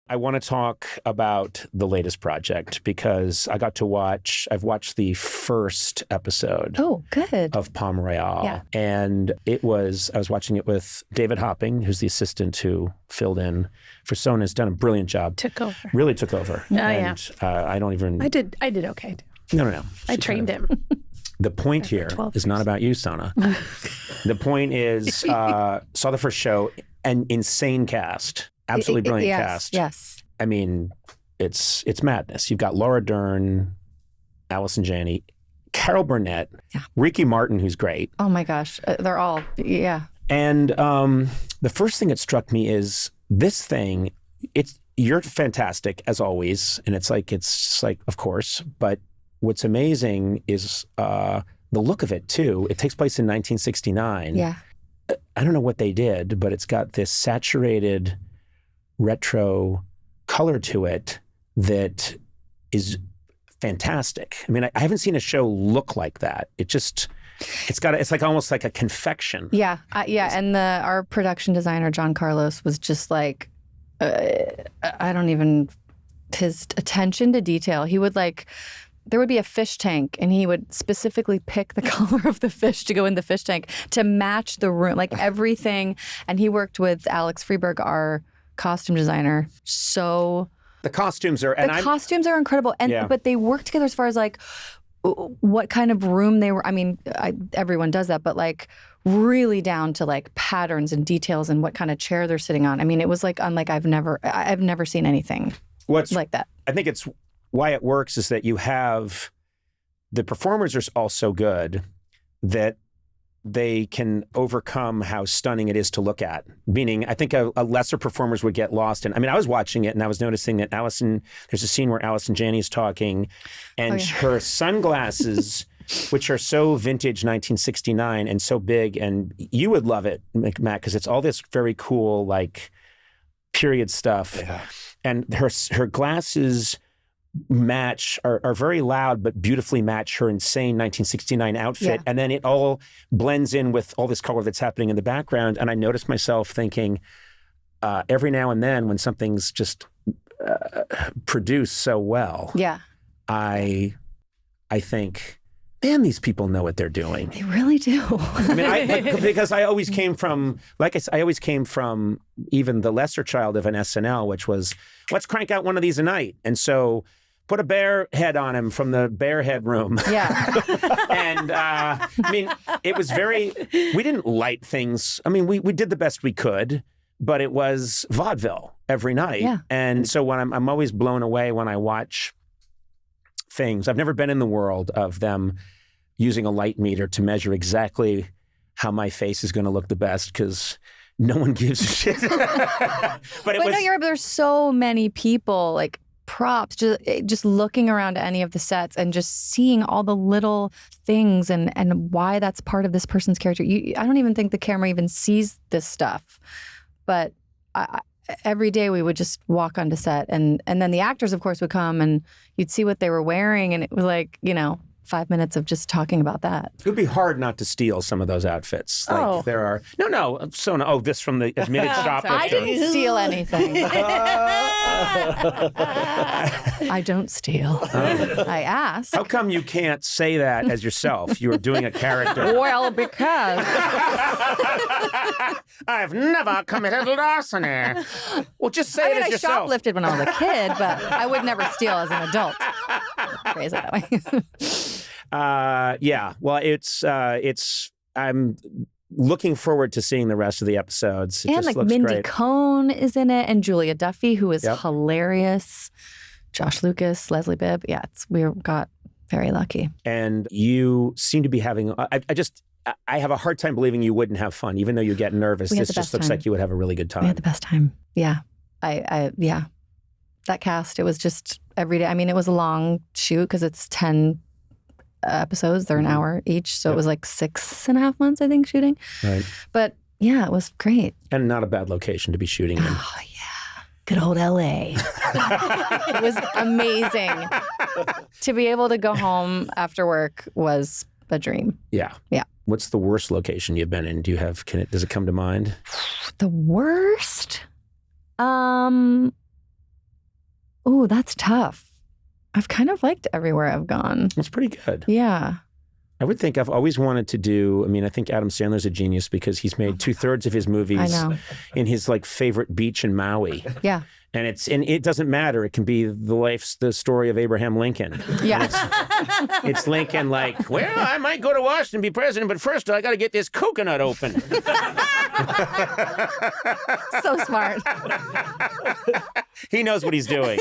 I want to talk about the latest project because I've watched the first episode of Palm Royale. Yeah. And I was watching it with David Hopping, who's the assistant who filled in for Sona, has done a brilliant job. Really took over. Yeah. I did okay. No. I trained him. The point here is not about you, Sona. The point is, saw the first show, an insane cast. Absolutely brilliant cast. Yes. I mean, it's madness. You've got Laura Dern, Allison Janney, Carol Burnett, Ricky Martin, who's great. Oh my gosh. They're all, And the first thing that struck me is this thing, you're fantastic as always. And it's like, of course, but what's amazing is the look of it too. It takes place in 1969. Yeah. I don't know what they did, but it's got this saturated retro color to it that is fantastic. I mean, I haven't seen a show look like that. It's like almost like a confection. Yeah. And our production designer, John Carlos, was just like, his attention to detail. He would there would be a fish tank and he would specifically pick the color of the fish to go in the fish tank to match the room, like everything. And he worked with Alex Freeberg, our costume designer. So the costumes are incredible. And but they work together as far as what kind of room they were. I mean, everyone does that, but really down to patterns and details and what kind of chair they're sitting on. I mean, it was unlike I've never seen anything like that. I think it's why it works is that you have the performers are all so good that they can overcome how stunning it is to look at. Meaning, I think a lesser performers would get lost. And I mean, I was watching it and I was noticing that there's a scene where Allison Janney's talking and her sunglasses, which are so vintage 1969 and so big, and you would love it, Matt, because it's all this very cool, period stuff. Yeah. And her glasses are very loud, but beautifully match her insane 1969 outfit. Yeah. And then it all blends in with all this color that's happening in the background. And I noticed myself thinking every now and then when something's just produced so well, I think, man, these people know what they're doing. They really do. I mean, because I always came from, even the lesser child of an SNL, which was, let's crank out one of these a night. And so put a bear head on him from the bear head room. Yeah. And I mean, it was we didn't light things. I mean, we did the best we could, but it was vaudeville every night. Yeah. And so when I'm always blown away when I watch things. I've never been in the world of them using a light meter to measure exactly how my face is going to look the best because no one gives a shit. There's so many people, props, just looking around any of the sets and just seeing all the little things and why that's part of this person's character. I don't even think the camera even sees this stuff. But every day we would just walk onto set and then the actors, of course, would come and you'd see what they were wearing. And it was 5 minutes of just talking about that. It would be hard not to steal some of those outfits. There are Sona. This from the admitted shoplifter. I didn't steal anything. I don't steal. I asked. How come you can't say that as yourself? You were doing a character. Well, because I've never committed larceny. Well, just say it as yourself. I shoplifted when I was a kid, but I would never steal as an adult. Phrase it that way. Well, it's. I'm looking forward to seeing the rest of the episodes. It and just looks Mindy great. Cohn is in it, and Julia Duffy, who is hilarious. Josh Lucas, Leslie Bibb. Yeah, we got very lucky. And you seem to be having. I have a hard time believing you wouldn't have fun, even though you get nervous. This just looks like you would have a really good time. We had the best time. Yeah, yeah. That cast, it was just every day. I mean, it was a long shoot because it's 10 episodes. They're an hour each. So it was 6.5 months, I think, shooting. Right. But yeah, it was great. And not a bad location to be shooting in. Oh, yeah. Good old LA. It was amazing. To be able to go home after work was a dream. Yeah. Yeah. What's the worst location you've been in? Does it come to mind? The worst? Oh, that's tough. I've kind of liked Everywhere I've Gone. It's pretty good. Yeah. I would think I've always wanted to do, I think Adam Sandler's a genius because he's made 2/3 of his movies in his like favorite beach in Maui. Yeah. And it doesn't matter. It can be the story of Abraham Lincoln. Yeah. It's Lincoln like, well, I might go to Washington and be president, but first I got to get this coconut open. So smart. He knows what he's doing.